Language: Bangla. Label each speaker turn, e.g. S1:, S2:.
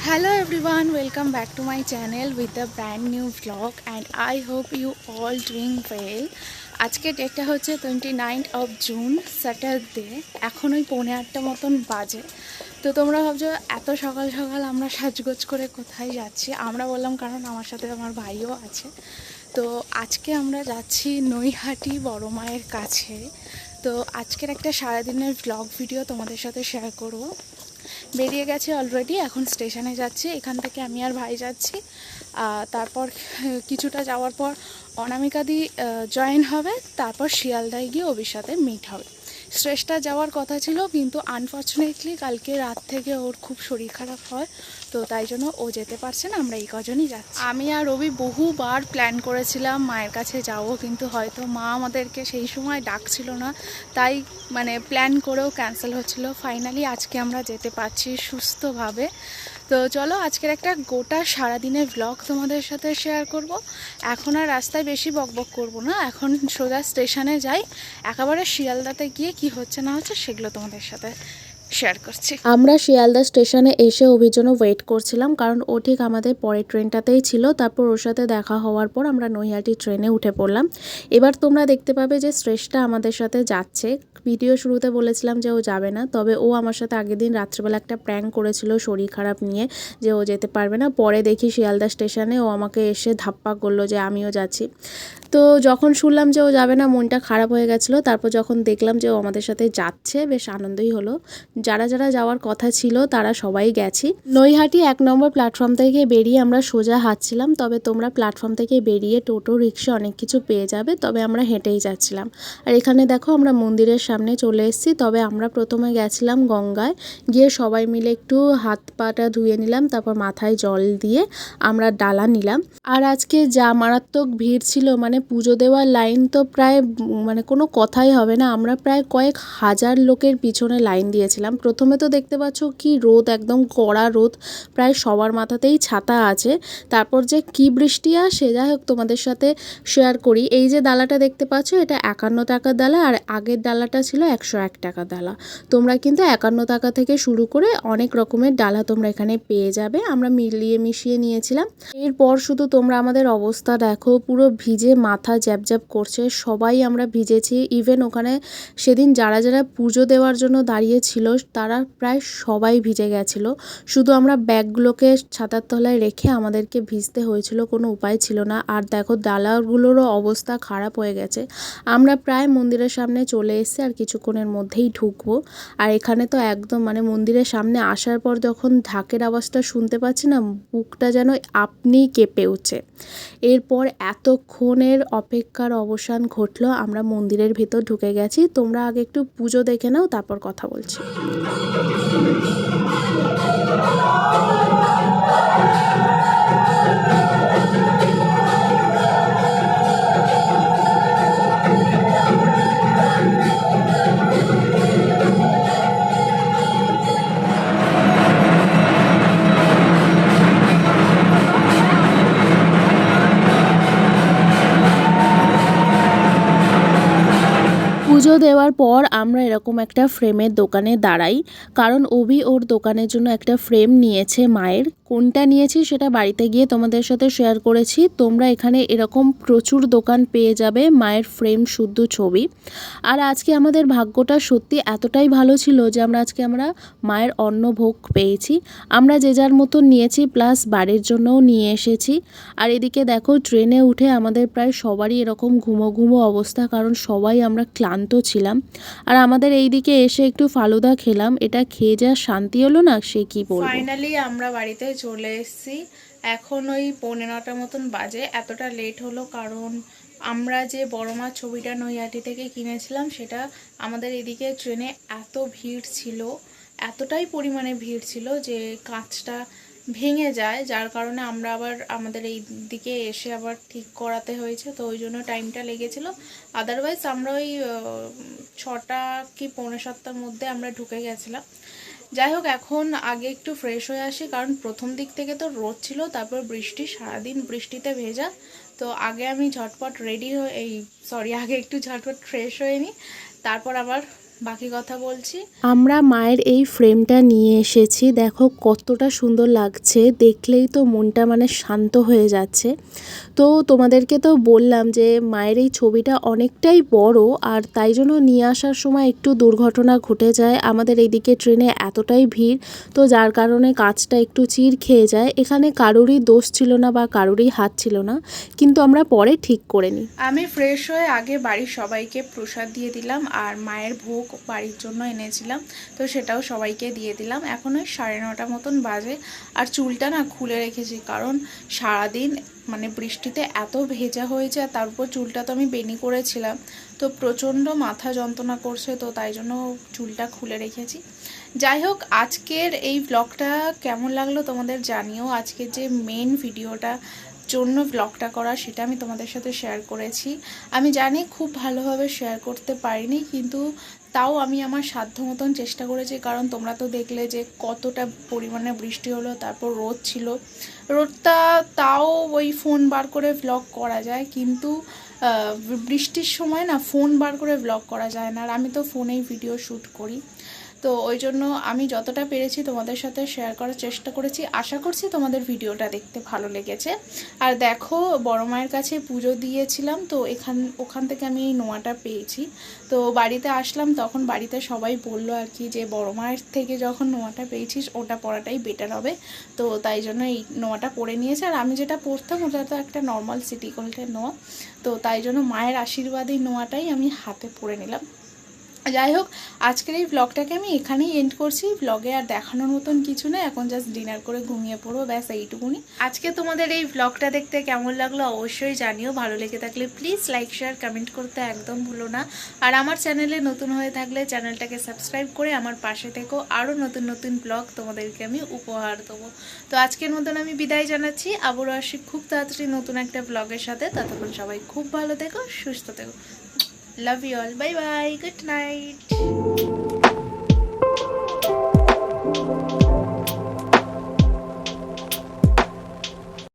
S1: Hello everyone, welcome back to my channel with a brand new vlog and I hope you all doing well. আজকে ডেটটা হচ্ছে 29th of June স্যাটারডে। এখন ওই 8:30 মতন বাজে। তো তোমরা ভাবছো এত সকাল সকাল আমরা সাজগোজ করে কোথায় যাচ্ছি। আমরা বললাম কারণ আমার সাথে আমার ভাইও আছে। তো আজকে আমরা যাচ্ছি নৈহাটি বড় মায়ের কাছে। তো আজকের একটা সারাদিনের ভ্লগ ভিডিও তোমাদের সাথে শেয়ার করব। বেরিয়ে গেছে অলরেডি, এখন স্টেশনে যাচ্ছি। এখান থেকে আমি আর ভাই যাচ্ছি। তারপর কিছুটা যাওয়ার পর অনামিকাদি জয়েন হবে, তারপর শিয়ালদায় গিয়ে ওর সাথে মিট হবে। শ্রেষ্ঠা যাওয়ার কথা ছিল, কিন্তু আনফর্চুনেটলি কালকে রাত থেকে ওর খুব শরীর খারাপ হয়, তো তাই জন্য ও যেতে পারছে না। আমরা এই কজনই যাচ্ছি। আমি আর রবি বহুবার প্ল্যান করেছিলাম মায়ের কাছে যাব, কিন্তু হয়তো মা আমাদেরকে সেই সময় ডাকছিল না, তাই প্ল্যান করেও ক্যান্সেল হচ্ছিল। ফাইনালি আজকে আমরা যেতে পারছি সুস্থভাবে। তো চলো আজকের একটা গোটা সারাদিনের ভ্লগ তোমাদের সাথে শেয়ার করব। এখন আর রাস্তায় বেশি বকবক করব না, এখন সোজা স্টেশনে যাই। একেবারে শিয়ালদাতে গিয়ে কি হচ্ছে না হচ্ছে সেগুলো তোমাদের সাথে শেয়ার করছি। আমরা শিয়ালদা স্টেশনে এসে অভির জন্য ওয়েট করছিলাম, কারণ ও ঠিক আমাদের পরের ট্রেনটাতেই ছিল। তারপর ওর সাথে দেখা হওয়ার পর আমরা নৈহাটি ট্রেনে উঠে পড়লাম। এবার তোমরা দেখতে পাবে যে শ্রেষ্ঠা আমাদের সাথে যাচ্ছে। ভিডিও শুরুতে বলেছিলাম যে ও যাবে না, তবে ও আমার সাথে আগের দিন রাত্রেবেলা একটা প্র্যাঙ্ক করেছিল শরীর খারাপ নিয়ে, যে ও যেতে পারবে না। পরে দেখি শিয়ালদা স্টেশনে ও আমাকে এসে ধাপ্পা করলো যে আমিও যাচ্ছি। তো যখন শুনলাম যে ও যাবে না, মনটা খারাপ হয়ে গেছিলো। তারপর যখন দেখলাম যে ও আমাদের সাথে যাচ্ছে, বেশ আনন্দই হলো। যারা যারা যাওয়ার কথা ছিল তারা সবাই গেছি। নৈহাটি 1 নম্বর প্ল্যাটফর্ম থেকে বেরিয়ে আমরা সোজা হাঁটছিলাম, তবে তোমরা প্ল্যাটফর্ম থেকে বেরিয়ে টোটো রিক্সা অনেক কিছু পেয়ে যাবে, তবে আমরা হেঁটেই যাচ্ছিলাম। আর এখানে দেখো আমরা মন্দিরের সামনে চলে এসেছি। তবে আমরা প্রথমে গেছিলাম গঙ্গায়, গিয়ে সবাই মিলে একটু হাত পাটা ধুয়ে নিলাম, তারপর মাথায় জল দিয়ে আমরা ডালা নিলাম। আর আজকে যা মারাত্মক ভিড় ছিল, পুজো দেওয়ার লাইন তো প্রায় কোনো কথাই হবে না। আমরা প্রায় কয়েক হাজার লোকের পিছনে লাইন দিয়েছিলাম। প্রথমে তো দেখতে পাচ্ছ কি রোদ, একদম কড়া রোদ, প্রায় সবার মাথাতেই ছাতা আছে। তারপর যে কি বৃষ্টি আসে, যাই হোক তোমাদের সাথে শেয়ার করি। এই যে ডালাটা দেখতে পাচ্ছ, এটা 51 টাকার ডালা, আর আগের ডালাটা ছিল 101 টাকার ডালা। তোমরা কিন্তু 51 টাকা থেকে শুরু করে অনেক রকমের ডালা তোমরা এখানে পেয়ে যাবে। আমরা মিলিয়ে মিশিয়ে নিয়েছিলাম। এরপর শুধু তোমরা আমাদের অবস্থা দেখো, পুরো ভিজে মাথা জ্যাপ করছে, সবাই আমরা ভিজেছি। ইভেন ওখানে সেদিন যারা যারা পুজো দেওয়ার জন্য দাঁড়িয়েছিল তারা প্রায় সবাই ভিজে গেছিলো। শুধু আমরা ব্যাগগুলোকে ছাতার তলায় রেখে আমাদেরকে ভিজতে হয়েছিল, কোনো উপায় ছিল না। আর দেখো ডালাগুলোরও অবস্থা খারাপ হয়ে গেছে। আমরা প্রায় মন্দিরের সামনে চলে এসেছি, আর কিছুক্ষণের মধ্যেই ঢুকবো। আর এখানে তো একদম মন্দিরের সামনে আসার পর যখন ঢাকের আওয়াজটা শুনতে পাচ্ছি না, বুকটা যেন আপনিই কেঁপে উঠছে। এরপর এতক্ষণের অপেক্ষার অবসান ঘটলো, আমরা মন্দিরের ভেতর ঢুকে গেছি। তোমরা আগে একটু পুজো দেখে নাও, তারপর কথা বলছি। পুজো দেওয়ার পর আমরা এরকম একটা ফ্রেমের দোকানে দাঁড়াই, কারণ অভি ওর দোকানের জন্য একটা ফ্রেম নিয়েছে মায়ের। কোনটা নিয়েছি সেটা বাড়িতে গিয়ে তোমাদের সাথে শেয়ার করেছি। তোমরা এখানে এরকম প্রচুর দোকান পেয়ে যাবে মায়ের ফ্রেম শুদ্ধ ছবি। আর আজকে আমাদের ভাগ্যটা সত্যি এতটাই ভালো ছিল যে আমরা মায়ের অন্নভোগ পেয়েছি। আমরা যে যার মতো নিয়েছি, প্লাস বাড়ির জন্যও নিয়ে এসেছি। আর এদিকে দেখো ট্রেনে উঠে আমাদের প্রায় সবারই এরকম ঘুমো ঘুমো অবস্থা, কারণ সবাই আমরা ক্লান্ত ছিলাম। আর আমাদের এইদিকে এসে একটু ফালুদা খেলাম, এটা খেয়ে যা শান্তি হলো না সে কি বলবো। ফাইনালি আমরা বাড়িতে চলে এসেছি। এখন ওই 15টা মতন বাজে। এতটা লেট হলো কারণ আমরা যে বড় মাছ ছবিটা নৈহাটি থেকে কিনেছিলাম, সেটা আমাদের এদিকে ট্রেনে এত ভিড় ছিল, এতটাই পরিমাণে ভিড় ছিল যে কাঁচটা ভেঙে যায়, যার কারণে আমরা আবার আমাদের এই দিকে এসে আবার ঠিক করাতে হয়েছে। তো ওই জন্য টাইমটা লেগেছিল। আদারওয়াইজ আমরা ওই 6টা কি 6:45টার মধ্যে আমরা ঢুকে গেছিলাম। যাই হোক, এখন আগে একটু ফ্রেশ হয়ে আসি, কারণ প্রথম দিক থেকে তো রোদ ছিল, তারপর বৃষ্টি, সারাদিন বৃষ্টিতে ভেজা। তো আগে আমি ঝটপট রেডি হয়ে আগে একটু ঝটপট ফ্রেশ হয়ে নিই, তারপর আবার বাকি কথা বলছি।
S2: আমরা মায়ের এই ফ্রেমটা নিয়ে এসেছি, দেখো কতটা সুন্দর লাগছে, দেখলেই তো মনটা মানে শান্ত হয়ে যাচ্ছে। তো তোমাদেরকে তো বললাম যে মায়ের এই ছবিটা অনেকটাই বড়, আর তাই জন্য নিয়ে আসার সময় একটু দুর্ঘটনা ঘটে যায়। আমাদের এইদিকে ট্রেনে এতটাই ভিড়, তো যার কারণে কাঁচটা একটু চির খেয়ে যায়। এখানে কারোরই দোষ ছিল না বা কারোরই হাত ছিল না, কিন্তু আমরা পরে ঠিক করে নিই।
S1: আমি ফ্রেশ হয়ে আগে বাড়ির সবাইকে প্রসাদ দিয়ে দিলাম, আর মায়ের ভোগ বাড়ির জন্য এনেছিলাম, তো সেটাও সবাইকে দিয়ে দিলাম। এখন ওই 9:30 মতন বাজে। আর চুলটা না খুলে রেখেছি, কারণ সারাদিন মানে বৃষ্টিতে এত ভেজা হয়েছে, আর তারপর চুলটা তো আমি বেনি করেছিলাম, তো প্রচণ্ড মাথা যন্ত্রণা করছে, তো তাই জন্য চুলটা খুলে রেখেছি। যাই হোক, আজকের এই ব্লগটা কেমন লাগলো তোমাদের জানিও। আজকের যে মেন ভিডিওটা জন্য ব্লগটা করা, সেটা আমি তোমাদের সাথে শেয়ার করেছি। আমি জানি খুব ভালোভাবে শেয়ার করতে পারিনি, কিন্তু তাও আমি আমার সাধ্য মতন চেষ্টা করেছি, কারণ তোমরা তো দেখলে যে কতটা পরিমাণে বৃষ্টি হলো, তারপর রোদ ছিল। রোদটা তাও ওই ফোন বার করে ব্লগ করা যায়, কিন্তু বৃষ্টির সময় না ফোন বার করে ব্লগ করা যায় না, আর আমি তো ফোনেই ভিডিও শ্যুট করি। তো ওই জন্য আমি যতটা পেরেছি তোমাদের সাথে শেয়ার করার চেষ্টা করেছি। আশা করছি তোমাদের ভিডিওটা দেখতে ভালো লেগেছে। আর দেখো, বড় মায়ের কাছে পুজো দিয়েছিলাম, তো ওখান থেকে আমি এই নোয়াটা পেয়েছি। তো বাড়িতে আসলাম, তখন বাড়িতে সবাই বললো আর কি যে বড় মায়ের থেকে যখন নোয়াটা পেয়েছিস ওটা পরাটাই বেটার হবে, তো তাই জন্য এই নোয়াটা পরে নিয়েছে। আর আমি যেটা পরতাম ওটা তো একটা নর্মাল সিটি গোল্ডের নোয়া, তো তাই জন্য মায়ের আশীর্বাদী নোয়াটাই আমি হাতে পরে নিলাম। যাই হোক, আজকের এই ব্লগটাকে আমি এখানেই এন্ড করছি। ব্লগে আর দেখানোর মতন কিছু নেই, এখন জাস্ট ডিনার করে ঘুমিয়ে পড়বো, ব্যাস এইটুকুনি। আজকে তোমাদের এই ব্লগটা দেখতে কেমন লাগলো অবশ্যই জানিও। ভালো লেগে থাকলে প্লিজ লাইক শেয়ার কমেন্ট করতে একদম ভুলো না। আর আমার চ্যানেলে নতুন হয়ে থাকলে চ্যানেলটাকে সাবস্ক্রাইব করে আমার পাশে থেকো, আরও নতুন নতুন ব্লগ তোমাদেরকে আমি উপহার দেবো। তো আজকের মতন আমি বিদায় জানাচ্ছি, আবারও আসি খুব তাড়াতাড়ি নতুন একটা ব্লগের সাথে। ততক্ষণ সবাই খুব ভালো থেকো, সুস্থ থেকো। Love you all. Bye bye. Good night.